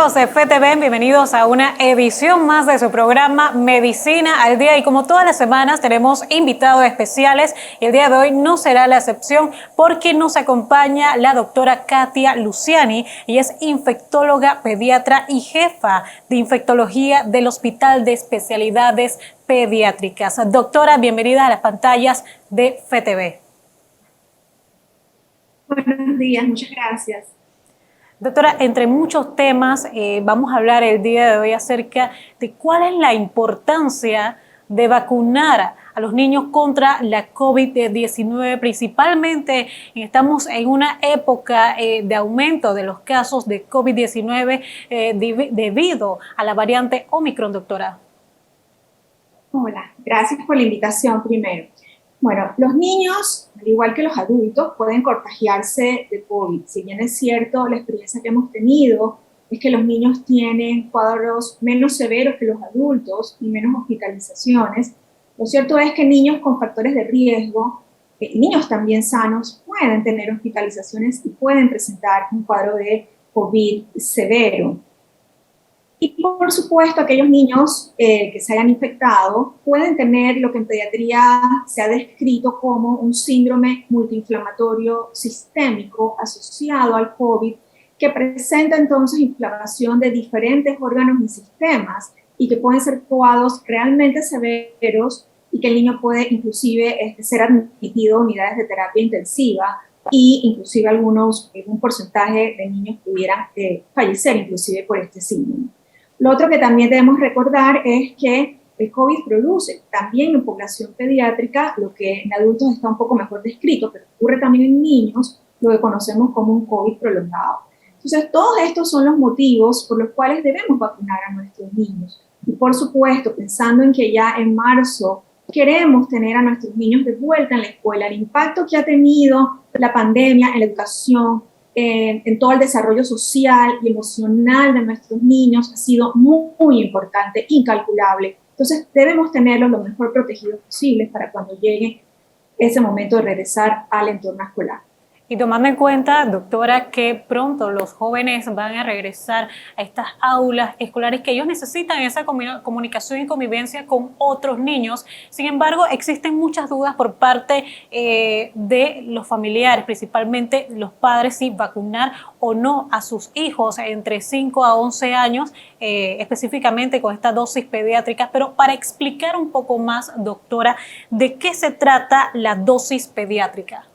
amigos de FTV, bienvenidos a una edición más de su programa Medicina al Día. Y como todas las semanas tenemos invitados especiales y el día de hoy no será la excepción porque nos acompaña la doctora Katia Luciani. Ella es infectóloga, pediatra y jefa de infectología del Hospital de Especialidades Pediátricas. Doctora, bienvenida a las pantallas de FTV. Buenos días, muchas gracias. Doctora, entre muchos temas, vamos a hablar el día de hoy acerca de cuál es la importancia de vacunar a los niños contra la COVID-19. Principalmente estamos en una época de aumento de los casos de COVID-19 debido a la variante Omicron, doctora. Hola, gracias por la invitación primero. Bueno, los niños, al igual que los adultos, pueden contagiarse de COVID. Si bien es cierto, la experiencia que hemos tenido es que los niños tienen cuadros menos severos que los adultos y menos hospitalizaciones. Lo cierto es que niños con factores de riesgo, niños también sanos, pueden tener hospitalizaciones y pueden presentar un cuadro de COVID severo. Y por supuesto, aquellos niños que se hayan infectado pueden tener lo que en pediatría se ha descrito como un síndrome multiinflamatorio sistémico asociado al COVID, que presenta entonces inflamación de diferentes órganos y sistemas y que pueden ser cuadros realmente severos y que el niño puede inclusive ser admitido a unidades de terapia intensiva y inclusive algún porcentaje de niños pudieran fallecer inclusive por este síndrome. Lo otro que también debemos recordar es que el COVID produce también en población pediátrica, lo que en adultos está un poco mejor descrito, pero ocurre también en niños, lo que conocemos como un COVID prolongado. Entonces, todos estos son los motivos por los cuales debemos vacunar a nuestros niños. Y por supuesto, pensando en que ya en marzo queremos tener a nuestros niños de vuelta en la escuela, el impacto que ha tenido la pandemia en la educación, en todo el desarrollo social y emocional de nuestros niños ha sido muy, muy importante, incalculable. Entonces debemos tenerlos lo mejor protegidos posibles para cuando llegue ese momento de regresar al entorno escolar. Y tomando en cuenta, doctora, que pronto los jóvenes van a regresar a estas aulas escolares, que ellos necesitan esa comunicación y convivencia con otros niños. Sin embargo, existen muchas dudas por parte de los familiares, principalmente los padres, si vacunar o no a sus hijos entre 5 a 11 años, específicamente con esta dosis pediátrica. Pero para explicar un poco más, doctora, ¿de qué se trata la dosis pediátrica?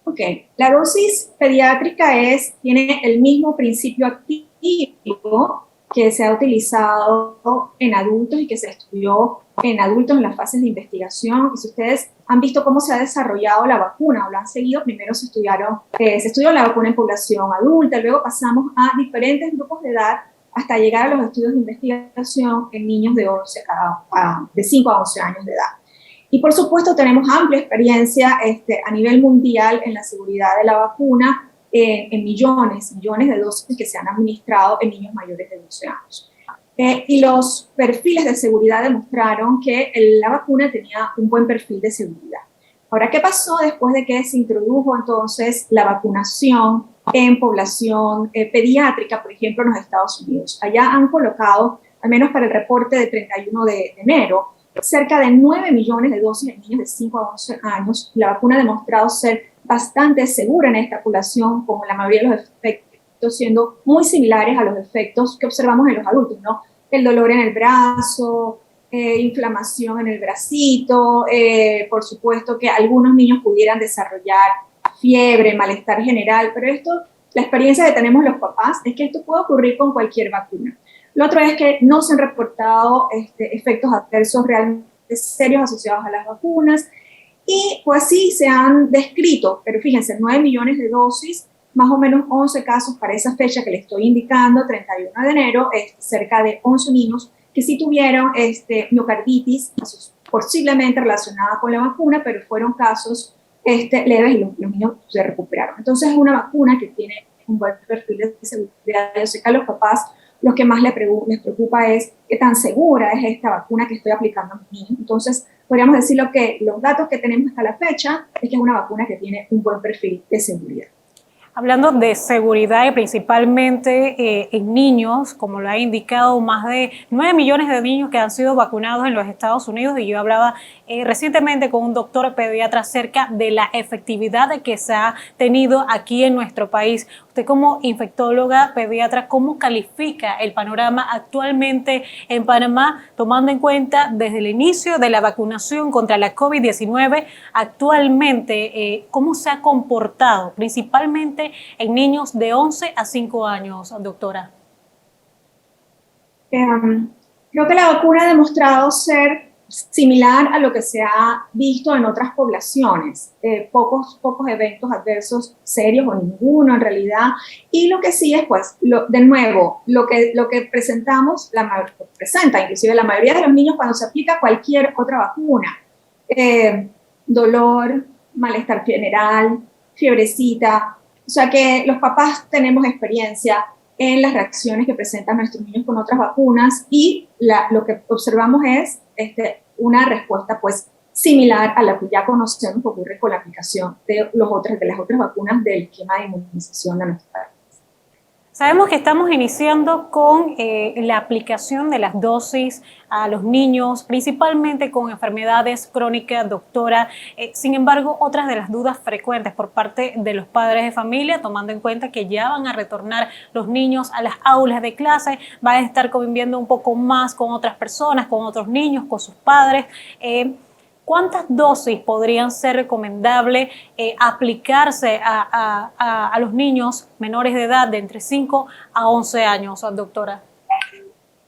Ok, la dosis pediátrica tiene el mismo principio activo que se ha utilizado en adultos y que se estudió en adultos en las fases de investigación. Y si ustedes han visto cómo se ha desarrollado la vacuna o lo han seguido, primero se estudió la vacuna en población adulta, luego pasamos a diferentes grupos de edad hasta llegar a los estudios de investigación en niños de 5 a 11 años de edad. Y por supuesto tenemos amplia experiencia a nivel mundial en la seguridad de la vacuna, en millones de dosis que se han administrado en niños mayores de 12 años. Y los perfiles de seguridad demostraron que la vacuna tenía un buen perfil de seguridad. Ahora, ¿qué pasó después de que se introdujo entonces la vacunación en población pediátrica, por ejemplo, en los Estados Unidos? Allá han colocado, al menos para el reporte de 31 de enero, cerca de 9 millones de dosis en niños de 5 a 11 años. La vacuna ha demostrado ser bastante segura en esta población, como la mayoría de los efectos siendo muy similares a los efectos que observamos en los adultos, ¿no? El dolor en el brazo, inflamación en el bracito, por supuesto que algunos niños pudieran desarrollar fiebre, malestar general, pero la experiencia que tenemos los papás es que esto puede ocurrir con cualquier vacuna. Lo otro es que no se han reportado efectos adversos realmente serios asociados a las vacunas y pues sí se han descrito, pero fíjense, 9 millones de dosis, más o menos 11 casos para esa fecha que les estoy indicando, 31 de enero, cerca de 11 niños que sí tuvieron miocarditis, posiblemente relacionada con la vacuna, pero fueron casos leves y los niños se recuperaron. Entonces es una vacuna que tiene un buen perfil de seguridad. Yo sé que a los papás lo que más les preocupa es qué tan segura es esta vacuna que estoy aplicando a mis niños. Entonces, podríamos decirlo que los datos que tenemos hasta la fecha es que es una vacuna que tiene un buen perfil de seguridad. Hablando de seguridad y principalmente en niños, como lo ha indicado, más de 9 millones de niños que han sido vacunados en los Estados Unidos, y yo hablaba recientemente con un doctor pediatra acerca de la efectividad que se ha tenido aquí en nuestro país. Usted como infectóloga pediatra, ¿cómo califica el panorama actualmente en Panamá, tomando en cuenta desde el inicio de la vacunación contra la COVID-19, actualmente cómo se ha comportado, principalmente en niños de 11 a 5 años, doctora? Creo que la vacuna ha demostrado ser similar a lo que se ha visto en otras poblaciones. Pocos eventos adversos serios o ninguno en realidad. Y lo que sí es, pues, de nuevo, lo que presentamos, presenta inclusive la mayoría de los niños cuando se aplica cualquier otra vacuna. Dolor, malestar general, fiebrecita. O sea que los papás tenemos experiencia en las reacciones que presentan nuestros niños con otras vacunas y lo que observamos es una respuesta pues similar a la que ya conocemos que ocurre con la aplicación de las otras vacunas del esquema de inmunización de nuestro país. Sabemos que estamos iniciando con la aplicación de las dosis a los niños, principalmente con enfermedades crónicas, doctora. Sin embargo, otras de las dudas frecuentes por parte de los padres de familia, tomando en cuenta que ya van a retornar los niños a las aulas de clase, van a estar conviviendo un poco más con otras personas, con otros niños, con sus padres. ¿Cuántas dosis podrían ser recomendables aplicarse a los niños menores de edad de entre 5 a 11 años, doctora?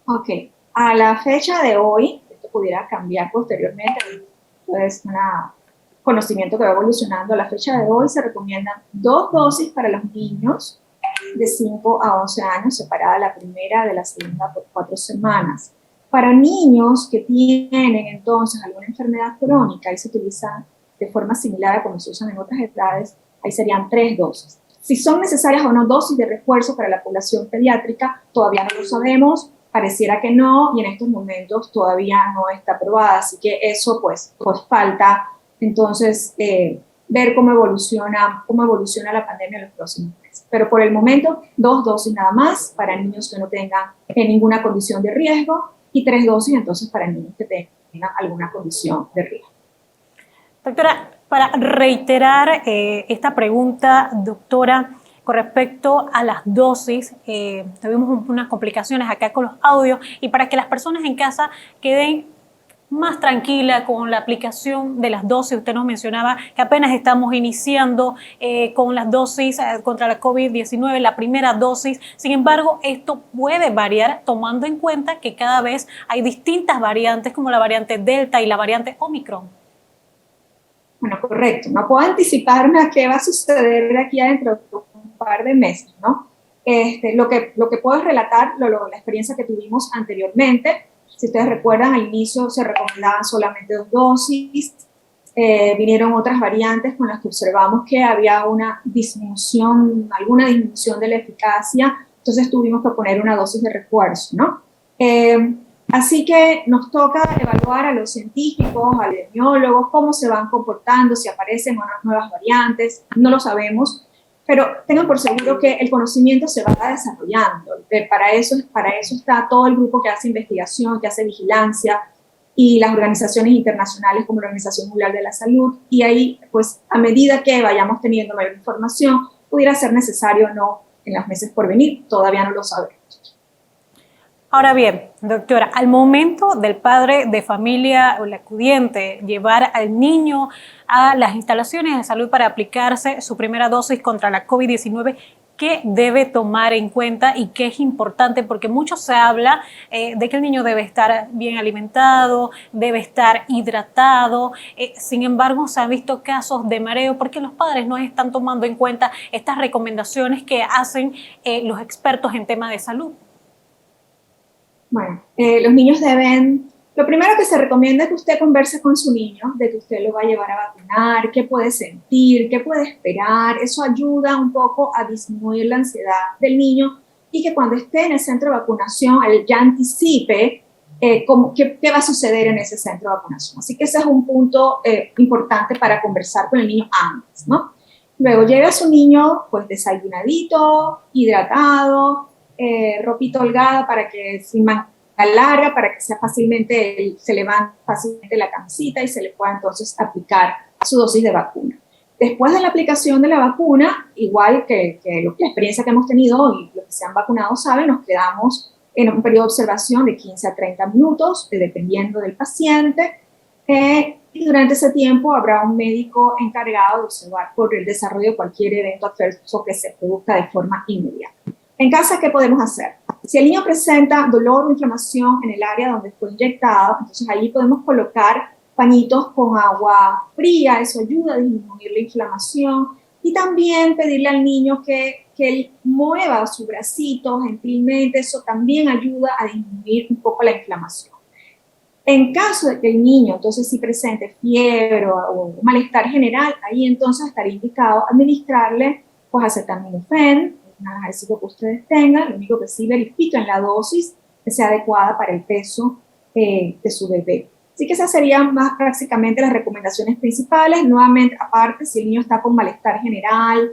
Ok, a la fecha de hoy, esto pudiera cambiar posteriormente, es un conocimiento que va evolucionando. A la fecha de hoy se recomiendan 2 dosis para los niños de 5 a 11 años, separada la primera de la segunda por 4 semanas. Para niños que tienen entonces alguna enfermedad crónica, ahí se utiliza de forma similar a como se usan en otras edades, ahí serían 3 dosis. Si son necesarias o no dosis de refuerzo para la población pediátrica, todavía no lo sabemos, pareciera que no, y en estos momentos todavía no está aprobada, así que eso pues falta entonces ver cómo evoluciona la pandemia en los próximos meses. Pero por el momento, 2 dosis nada más para niños que no tengan ninguna condición de riesgo, y 3 dosis entonces para niños que tengan alguna condición de riesgo. Doctora, para reiterar esta pregunta, doctora, con respecto a las dosis, tuvimos unas complicaciones acá con los audios, y para que las personas en casa queden más tranquila con la aplicación de las dosis. Usted nos mencionaba que apenas estamos iniciando con las dosis contra la COVID-19, la primera dosis. Sin embargo, esto puede variar tomando en cuenta que cada vez hay distintas variantes, como la variante Delta y la variante Omicron. Bueno, correcto. No puedo anticiparme a qué va a suceder de aquí adentro de un par de meses, ¿no? Lo que puedo relatar, la experiencia que tuvimos anteriormente. Si ustedes recuerdan, al inicio se recomendaban solamente 2 dosis, vinieron otras variantes con las que observamos que había alguna disminución de la eficacia, entonces tuvimos que poner una dosis de refuerzo, ¿no? Así que nos toca evaluar a los científicos, a los epidemiólogos, cómo se van comportando, si aparecen o no nuevas variantes, no lo sabemos, pero tengan por seguro que el conocimiento se va desarrollando. Para eso está todo el grupo que hace investigación, que hace vigilancia, y las organizaciones internacionales como la Organización Mundial de la Salud, y ahí, pues, a medida que vayamos teniendo mayor información, pudiera ser necesario o no en los meses por venir, todavía no lo sabemos. Ahora bien, doctora, al momento del padre de familia o el acudiente llevar al niño a las instalaciones de salud para aplicarse su primera dosis contra la COVID-19, ¿qué debe tomar en cuenta y qué es importante? Porque mucho se habla de que el niño debe estar bien alimentado, debe estar hidratado. Sin embargo, se han visto casos de mareo porque los padres no están tomando en cuenta estas recomendaciones que hacen los expertos en temas de salud. Bueno, los niños lo primero que se recomienda es que usted converse con su niño, de que usted lo va a llevar a vacunar, qué puede sentir, qué puede esperar. Eso ayuda un poco a disminuir la ansiedad del niño, y que cuando esté en el centro de vacunación, él ya anticipe qué va a suceder en ese centro de vacunación. Así que ese es un punto importante para conversar con el niño antes, ¿no? Luego llega su niño pues desayunadito, hidratado, ropita holgada para que sin manga larga, para que sea fácilmente, se levante fácilmente la camisita y se le pueda entonces aplicar su dosis de vacuna. Después de la aplicación de la vacuna, igual que la experiencia que hemos tenido y los que se han vacunado saben, nos quedamos en un periodo de observación de 15 a 30 minutos, dependiendo del paciente, y durante ese tiempo habrá un médico encargado de observar por el desarrollo de cualquier evento adverso que se produzca de forma inmediata. En casa, ¿qué podemos hacer? Si el niño presenta dolor o inflamación en el área donde fue inyectado, entonces allí podemos colocar pañitos con agua fría, eso ayuda a disminuir la inflamación, y también pedirle al niño que él mueva su bracito gentilmente, eso también ayuda a disminuir un poco la inflamación. En caso de que el niño entonces sí presente fiebre o malestar general, ahí entonces estaría indicado administrarle pues acetaminofén, un analgésico que ustedes tengan, lo único que sí verifiquen la dosis que sea adecuada para el peso de su bebé. Así que esas serían más prácticamente las recomendaciones principales. Nuevamente, aparte, si el niño está con malestar general,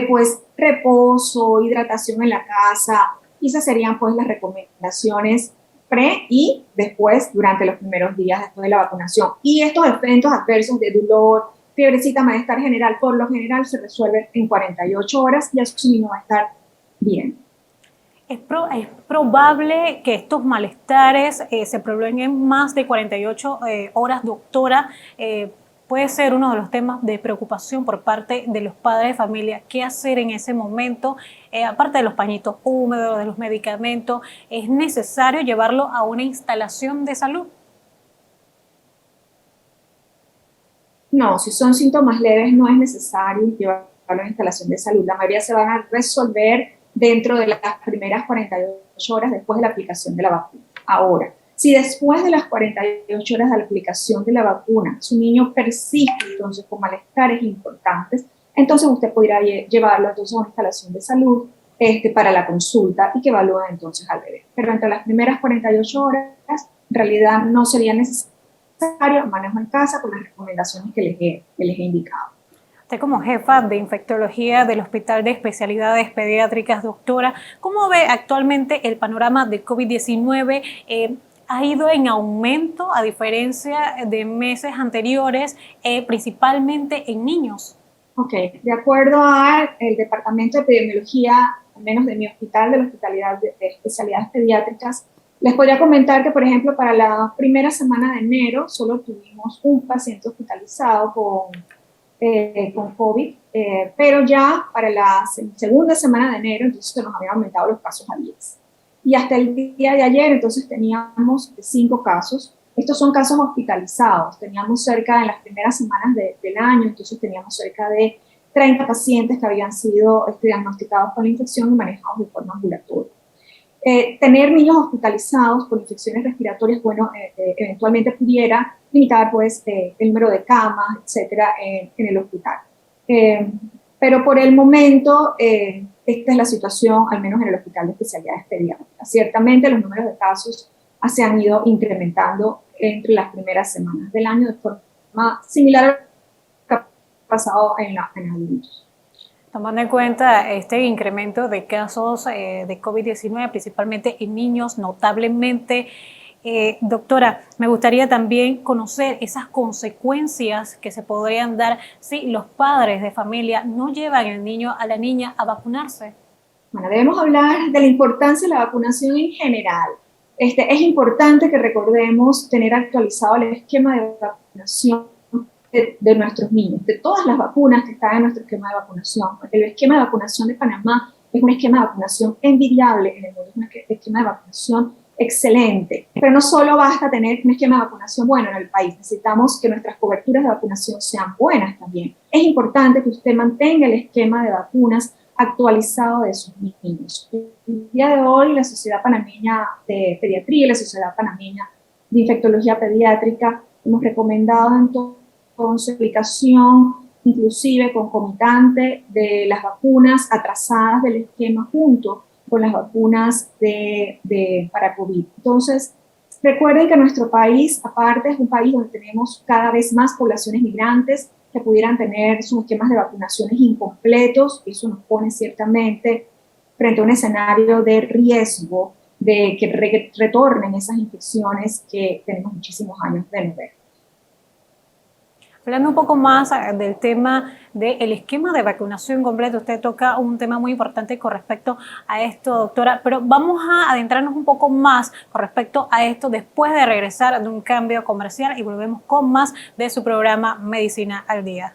pues reposo, hidratación en la casa, y esas serían pues las recomendaciones pre y después, durante los primeros días después de la vacunación. Y estos eventos adversos de dolor, fiebrecita, malestar general, por lo general se resuelven en 48 horas y su niño va a estar bien. Es probable que estos malestares se prolonguen más de 48 horas, doctora. Puede ser uno de los temas de preocupación por parte de los padres de familia. ¿Qué hacer en ese momento? Aparte de los pañitos húmedos, de los medicamentos, ¿es necesario llevarlo a una instalación de salud? No, si son síntomas leves no es necesario llevarlo a una instalación de salud. La mayoría se van a resolver dentro de las primeras 48 horas después de la aplicación de la vacuna. Ahora, si después de las 48 horas de la aplicación de la vacuna su niño persiste entonces con malestares importantes, entonces usted podrá llevarlo entonces a una instalación de salud para la consulta y que evalúen entonces al bebé. Pero entre las primeras 48 horas en realidad no sería necesario manejo en casa con las recomendaciones que les he indicado. Usted como jefa de infectología del Hospital de Especialidades Pediátricas, doctora, ¿cómo ve actualmente el panorama de COVID-19? ¿Ha ido en aumento a diferencia de meses anteriores, principalmente en niños? Ok, de acuerdo al Departamento de Epidemiología, al menos de mi hospital, del Hospital de Especialidades Pediátricas, les podría comentar que, por ejemplo, para la primera semana de enero solo tuvimos un paciente hospitalizado con COVID, pero ya para la segunda semana de enero, entonces se nos habían aumentado los casos a 10. Y hasta el día de ayer, entonces teníamos 5 casos. Estos son casos hospitalizados. Teníamos cerca, en las primeras semanas del año, entonces teníamos cerca de 30 pacientes que habían sido diagnosticados con la infección y manejados de forma ambulatoria. Tener niños hospitalizados por infecciones respiratorias, bueno, eventualmente pudiera limitar pues el número de camas, etcétera, en el hospital. Pero por el momento, esta es la situación, al menos en el Hospital de Especialidades Pediátricas. Ciertamente los números de casos se han ido incrementando entre las primeras semanas del año de forma similar a lo que ha pasado en adultos. Tomando en cuenta este incremento de casos de COVID-19, principalmente en niños, notablemente, doctora, me gustaría también conocer esas consecuencias que se podrían dar si los padres de familia no llevan al niño a la niña a vacunarse. Bueno, debemos hablar de la importancia de la vacunación en general. Es importante que recordemos tener actualizado el esquema de vacunación de nuestros niños, de todas las vacunas que están en nuestro esquema de vacunación, porque el esquema de vacunación de Panamá es un esquema de vacunación envidiable en el mundo, es un esquema de vacunación excelente, pero no solo basta tener un esquema de vacunación bueno en el país, necesitamos que nuestras coberturas de vacunación sean buenas también. Es importante que usted mantenga el esquema de vacunas actualizado de sus niños. El día de hoy la Sociedad Panameña de Pediatría y la Sociedad Panameña de Infectología Pediátrica hemos recomendado entonces aplicación inclusive concomitante de las vacunas atrasadas del esquema junto con las vacunas para COVID. Entonces, recuerden que nuestro país, aparte, es un país donde tenemos cada vez más poblaciones migrantes que pudieran tener sus esquemas de vacunaciones incompletos. Eso nos pone ciertamente frente a un escenario de riesgo de que retornen esas infecciones que tenemos muchísimos años de no ver. Hablando un poco más del tema del esquema de vacunación completo, usted toca un tema muy importante con respecto a esto, doctora, pero vamos a adentrarnos un poco más con respecto a esto después de regresar de un cambio comercial y volvemos con más de su programa Medicina al Día.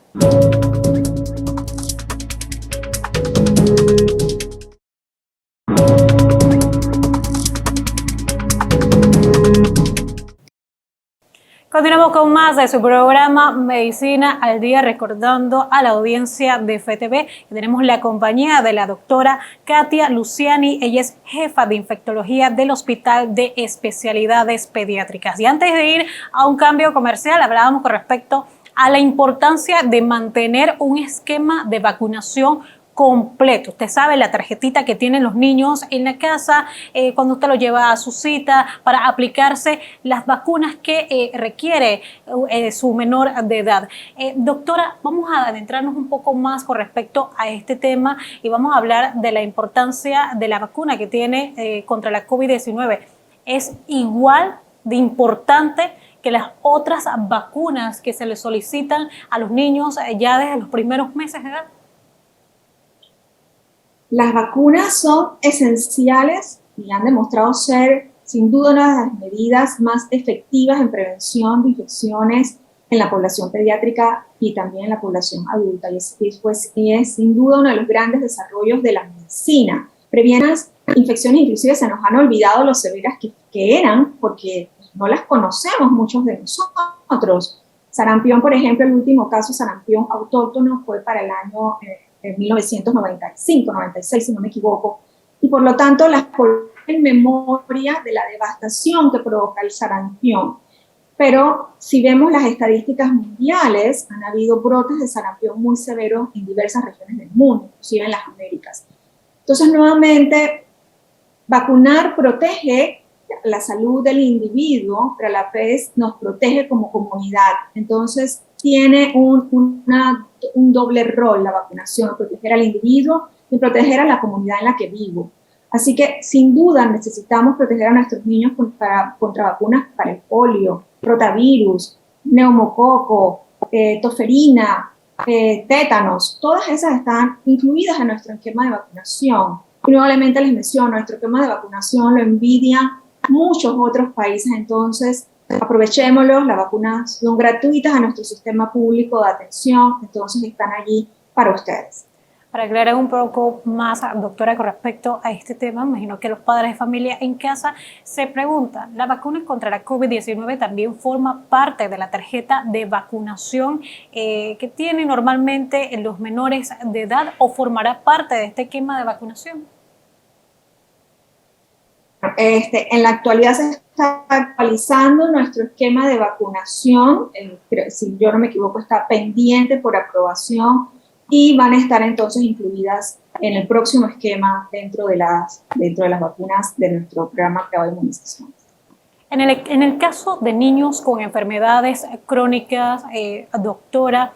Continuamos con más de su programa Medicina al Día, recordando a la audiencia de FETV que tenemos la compañía de la doctora Katia Luciani. Ella es jefa de infectología del Hospital de Especialidades Pediátricas. Y antes de ir a un cambio comercial, hablábamos con respecto a la importancia de mantener un esquema de vacunación completo. Usted sabe la tarjetita que tienen los niños en la casa cuando usted lo lleva a su cita para aplicarse las vacunas que requiere su menor de edad. Doctora, vamos a adentrarnos un poco más con respecto a este tema y vamos a hablar de la importancia de la vacuna que tiene contra la COVID-19. ¿Es igual de importante que las otras vacunas que se le solicitan a los niños ya desde los primeros meses de edad? Las vacunas son esenciales y han demostrado ser, sin duda, una de las medidas más efectivas en prevención de infecciones en la población pediátrica y también en la población adulta. Y es sin duda uno de los grandes desarrollos de la medicina. Previenen las infecciones, inclusive se nos han olvidado lo severas que eran, porque no las conocemos muchos de nosotros. Sarampión, por ejemplo, el último caso sarampión autóctono fue para el año en 1995, 96, si no me equivoco, y por lo tanto las en memoria de la devastación que provoca el sarampión. Pero si vemos las estadísticas mundiales, han habido brotes de sarampión muy severos en diversas regiones del mundo, inclusive en las Américas. Entonces, nuevamente, vacunar protege la salud del individuo, pero a la vez nos protege como comunidad. Entonces, tiene un doble rol la vacunación, proteger al individuo y proteger a la comunidad en la que vivo. Así que, sin duda, necesitamos proteger a nuestros niños contra vacunas para el polio, rotavirus, neumococo, toferina, tétanos. Todas esas están incluidas en nuestro esquema de vacunación. Y nuevamente les menciono, nuestro esquema de vacunación lo envidian muchos otros países, entonces aprovechémoslo. Las vacunas son gratuitas a nuestro sistema público de atención, entonces están allí para ustedes. Para aclarar un poco más, doctora, con respecto a este tema, imagino que los padres de familia en casa se preguntan, ¿la vacuna contra la COVID-19 también forma parte de la tarjeta de vacunación que tienen normalmente los menores de edad o formará parte de este esquema de vacunación? En la actualidad se está actualizando nuestro esquema de vacunación, si yo no me equivoco está pendiente por aprobación y van a estar entonces incluidas en el próximo esquema dentro de las vacunas de nuestro programa privado de inmunización. En el caso de niños con enfermedades crónicas, doctora,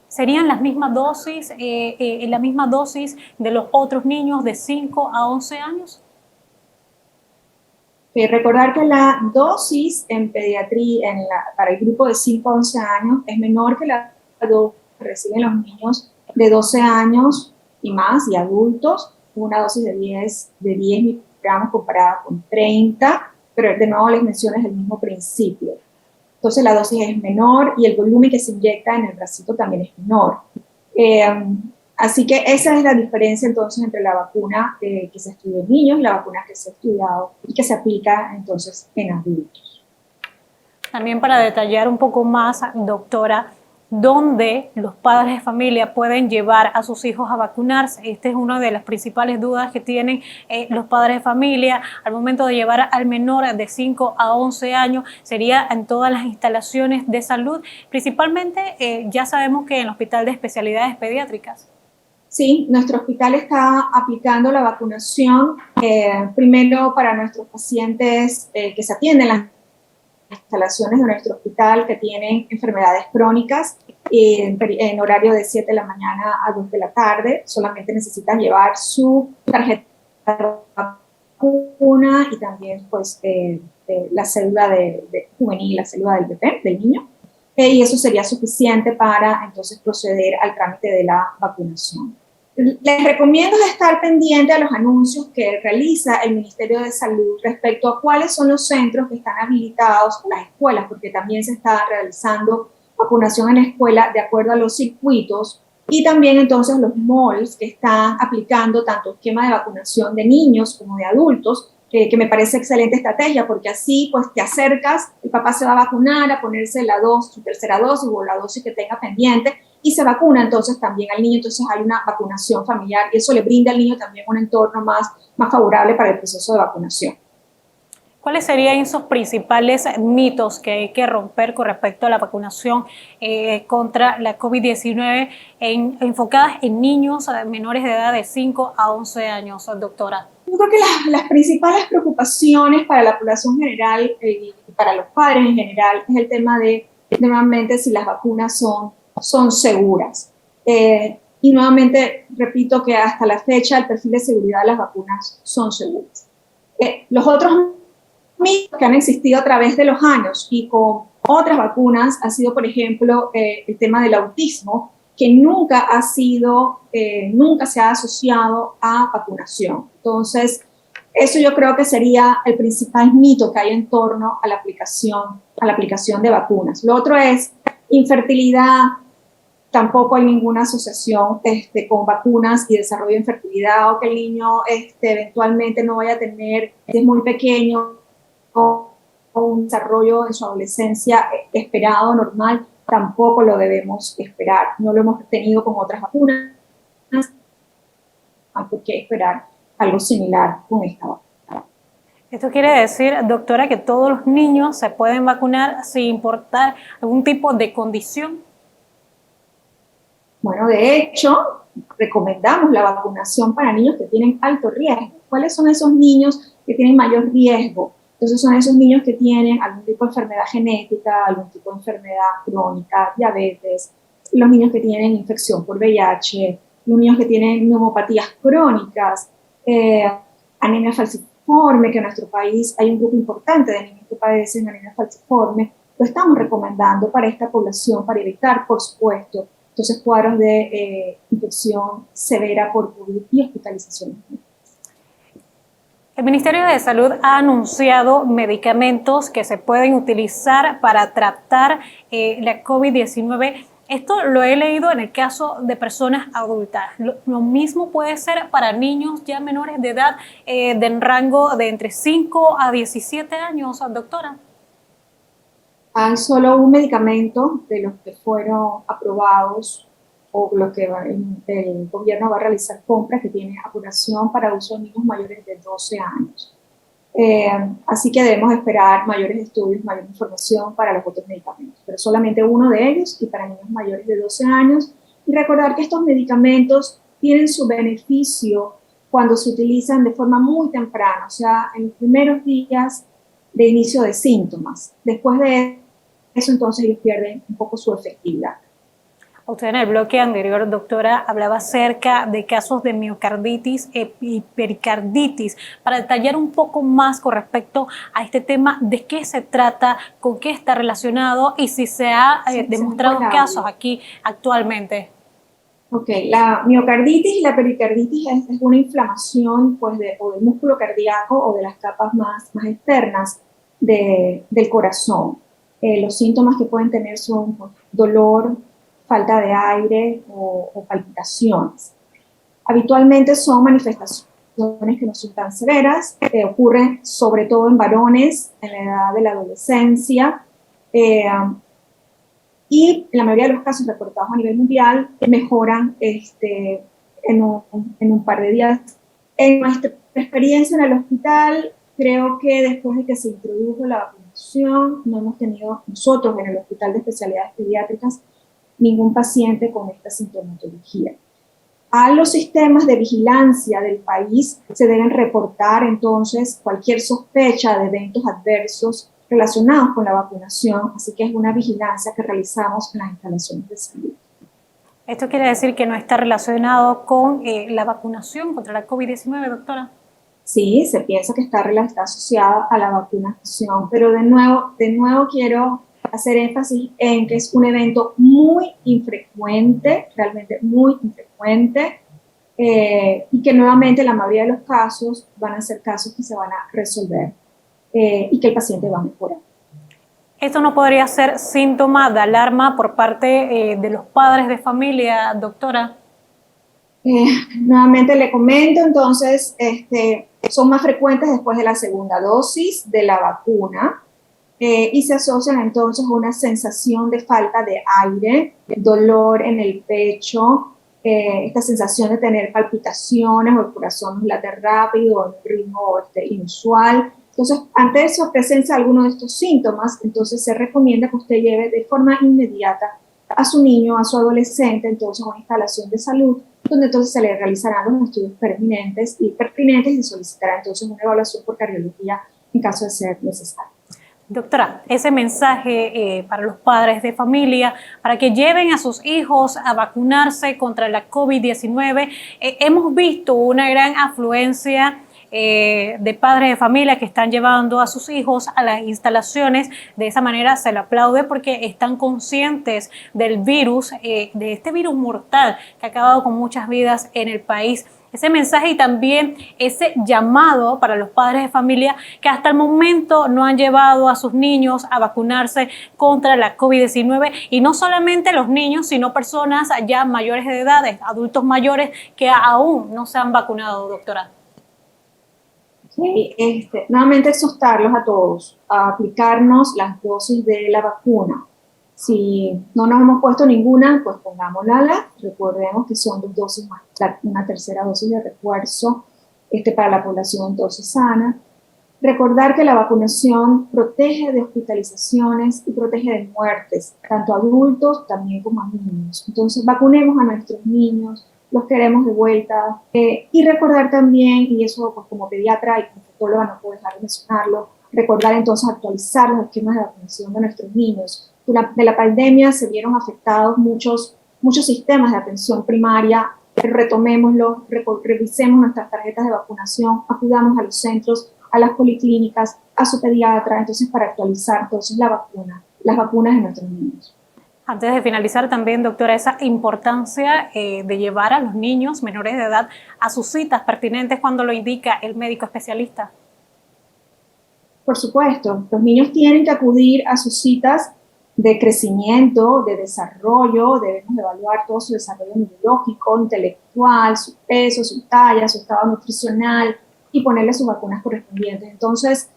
¿serían las mismas dosis, la misma dosis de los otros niños de 5 a 11 años? Recordar que la dosis en pediatría para el grupo de 5 a 11 años es menor que la dosis que reciben los niños de 12 años y más y adultos, una dosis de 10 microgramos comparada con 30, pero de nuevo les menciono es el mismo principio. Entonces la dosis es menor y el volumen que se inyecta en el bracito también es menor. Así que esa es la diferencia entonces entre la vacuna que se estudia en niños y la vacuna que se ha estudiado y que se aplica entonces en adultos. También para detallar un poco más, doctora, ¿dónde los padres de familia pueden llevar a sus hijos a vacunarse? Esta es una de las principales dudas que tienen los padres de familia al momento de llevar al menor de 5 a 11 años. Sería en todas las instalaciones de salud, principalmente ya sabemos que en el Hospital de Especialidades Pediátricas. Sí, nuestro hospital está aplicando la vacunación primero para nuestros pacientes que se atienden en las instalaciones de nuestro hospital que tienen enfermedades crónicas en horario de 7 de la mañana a 2 de la tarde. Solamente necesitan llevar su tarjeta de vacuna y también pues, la cédula juvenil, la cédula del bebé, del niño. Y eso sería suficiente para entonces proceder al trámite de la vacunación. Les recomiendo estar pendiente a los anuncios que realiza el Ministerio de Salud respecto a cuáles son los centros que están habilitados, las escuelas, porque también se está realizando vacunación en la escuela de acuerdo a los circuitos, y también entonces los malls que están aplicando tanto esquema de vacunación de niños como de adultos, que me parece excelente estrategia, porque así pues te acercas, el papá se va a vacunar, a ponerse su tercera dosis o la dosis que tenga pendiente, y se vacuna entonces también al niño, entonces hay una vacunación familiar y eso le brinda al niño también un entorno más favorable para el proceso de vacunación. ¿Cuáles serían esos principales mitos que hay que romper con respecto a la vacunación contra la COVID-19 enfocadas en niños menores de edad de 5 a 11 años, doctora? Yo creo que las principales preocupaciones para la población general y para los padres en general es el tema de, nuevamente, si las vacunas son seguras. Y nuevamente repito que hasta la fecha el perfil de seguridad de las vacunas son seguras. Los otros mitos que han existido a través de los años y con otras vacunas ha sido, por ejemplo, el tema del autismo, que nunca se ha asociado a vacunación. Entonces, eso yo creo que sería el principal mito que hay en torno a la aplicación de vacunas. Lo otro es infertilidad. Tampoco hay ninguna asociación con vacunas y desarrollo de infertilidad, o que el niño eventualmente no vaya a tener, es muy pequeño, un desarrollo en su adolescencia esperado, normal. Tampoco lo debemos esperar. No lo hemos tenido con otras vacunas. Hay que esperar algo similar con esta vacuna. Esto quiere decir, doctora, que todos los niños se pueden vacunar sin importar algún tipo de condición. Bueno, de hecho, recomendamos la vacunación para niños que tienen alto riesgo. ¿Cuáles son esos niños que tienen mayor riesgo? Entonces son esos niños que tienen algún tipo de enfermedad genética, algún tipo de enfermedad crónica, diabetes, los niños que tienen infección por VIH, los niños que tienen neumopatías crónicas, anemia falciforme, que en nuestro país hay un grupo importante de niños que padecen anemia falciforme. Lo estamos recomendando para esta población para evitar, por supuesto, entonces cuadros de infección severa por COVID y hospitalizaciones. El Ministerio de Salud ha anunciado medicamentos que se pueden utilizar para tratar la COVID-19. Esto lo he leído en el caso de personas adultas. Lo mismo puede ser para niños ya menores de edad, de rango de entre 5 a 17 años, doctora. Hay solo un medicamento de los que fueron aprobados o los que el gobierno va a realizar compras, que tiene aprobación para uso de niños mayores de 12 años. Así que debemos esperar mayores estudios, mayor información para los otros medicamentos, pero solamente uno de ellos y para niños mayores de 12 años. Y recordar que estos medicamentos tienen su beneficio cuando se utilizan de forma muy temprana, o sea, en los primeros días de inicio de síntomas. Después de eso, entonces, ellos pierden un poco su efectividad. Usted en el bloque anterior, doctora, hablaba acerca de casos de miocarditis y pericarditis. Para detallar un poco más con respecto a este tema, ¿de qué se trata, con qué está relacionado y si se ha demostrado casos aquí actualmente? Ok, la miocarditis y la pericarditis es una inflamación pues, o del músculo cardíaco o de las capas más externas del corazón. Los síntomas que pueden tener son pues, dolor, falta de aire o palpitaciones. Habitualmente son manifestaciones que no son tan severas, ocurren sobre todo en varones en la edad de la adolescencia, y en la mayoría de los casos reportados a nivel mundial mejoran en un par de días. En nuestra experiencia en el hospital, creo que después de que se introdujo la vacunación, no hemos tenido nosotros en el Hospital de Especialidades Pediátricas ningún paciente con esta sintomatología. A los sistemas de vigilancia del país se deben reportar entonces cualquier sospecha de eventos adversos relacionados con la vacunación, así que es una vigilancia que realizamos en las instalaciones de salud. ¿Esto quiere decir que no está relacionado con la vacunación contra la COVID-19, doctora? Sí, se piensa que está asociada a la vacunación, pero de nuevo quiero hacer énfasis en que es un evento muy infrecuente, realmente muy infrecuente, y que nuevamente la mayoría de los casos van a ser casos que se van a resolver y que el paciente va a mejorar. ¿Esto no podría ser síntoma de alarma por parte de los padres de familia, doctora? Nuevamente le comento, entonces, son más frecuentes después de la segunda dosis de la vacuna y se asocian entonces a una sensación de falta de aire, dolor en el pecho, esta sensación de tener palpitaciones o el corazón late rápido o en un ritmo inusual. Entonces, ante esa presencia de alguno de estos síntomas, entonces se recomienda que usted lleve de forma inmediata a su niño, a su adolescente, entonces a una instalación de salud, donde entonces se le realizarán los estudios pertinentes y se solicitará entonces una evaluación por cardiología en caso de ser necesario. Doctora, ese mensaje para los padres de familia, para que lleven a sus hijos a vacunarse contra la COVID-19, hemos visto una gran afluencia de padres de familia que están llevando a sus hijos a las instalaciones. De esa manera se le aplaude porque están conscientes del virus, de este virus mortal que ha acabado con muchas vidas en el país. Ese mensaje y también ese llamado para los padres de familia que hasta el momento no han llevado a sus niños a vacunarse contra la COVID-19, y no solamente los niños, sino personas ya mayores de edad, adultos mayores que aún no se han vacunado, doctora. Sí, nuevamente exhortarlos a todos a aplicarnos las dosis de la vacuna. Si no nos hemos puesto ninguna, pues pongámosla. Recordemos que son 2 dosis más una tercera dosis de refuerzo para la población entonces sana. Recordar que la vacunación protege de hospitalizaciones y protege de muertes, tanto a adultos también como a niños. Entonces, vacunemos a nuestros niños, los queremos de vuelta. Y recordar también, y eso pues como pediatra y como infectóloga no puedo dejar de mencionarlo, recordar entonces actualizar los esquemas de vacunación de nuestros niños. Durante la pandemia se vieron afectados muchos sistemas de atención primaria. Retomémoslo, revisemos nuestras tarjetas de vacunación, acudamos a los centros, a las policlínicas, a su pediatra, entonces para actualizar entonces las vacunas de nuestros niños. Antes de finalizar también, doctora, esa importancia de llevar a los niños menores de edad a sus citas pertinentes cuando lo indica el médico especialista. Por supuesto, los niños tienen que acudir a sus citas de crecimiento, de desarrollo, debemos evaluar todo su desarrollo neurológico, intelectual, su peso, su talla, su estado nutricional y ponerle sus vacunas correspondientes. Entonces,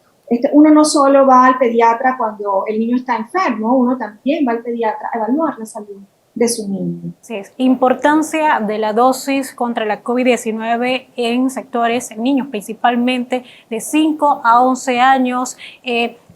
uno no solo va al pediatra cuando el niño está enfermo, uno también va al pediatra a evaluar la salud de su niño. Sí, es importancia de la dosis contra la COVID-19 en sectores, niños principalmente de 5 a 11 años.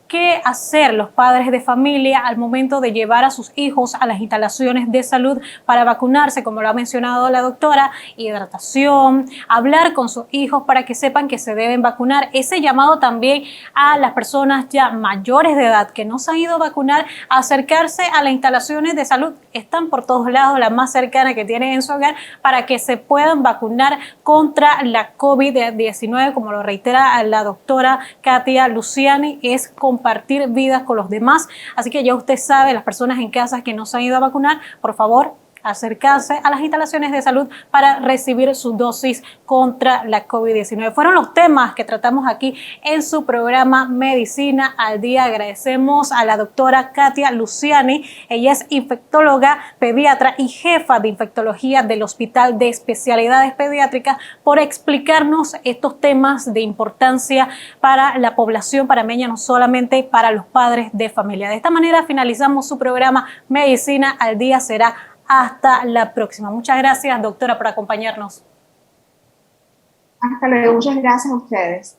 ¿Qué hacer los padres de familia al momento de llevar a sus hijos a las instalaciones de salud para vacunarse? Como lo ha mencionado la doctora, hidratación, hablar con sus hijos para que sepan que se deben vacunar. Ese llamado también a las personas ya mayores de edad que no se han ido a vacunar, a acercarse a las instalaciones de salud. Están por todos lados, la más cercana que tienen en su hogar, para que se puedan vacunar contra la COVID-19, como lo reitera la doctora Katia Luciani, es compartir vidas con los demás. Así que ya usted sabe, las personas en casa que no se han ido a vacunar, por favor, acercarse a las instalaciones de salud para recibir su dosis contra la COVID-19. Fueron los temas que tratamos aquí en su programa Medicina al Día. Agradecemos a la doctora Katia Luciani. Ella es infectóloga, pediatra y jefa de infectología del Hospital de Especialidades Pediátricas, por explicarnos estos temas de importancia para la población panameña, no solamente para los padres de familia. De esta manera finalizamos su programa Medicina al Día. Será hasta la próxima. Muchas gracias, doctora, por acompañarnos. Hasta luego. Muchas gracias a ustedes.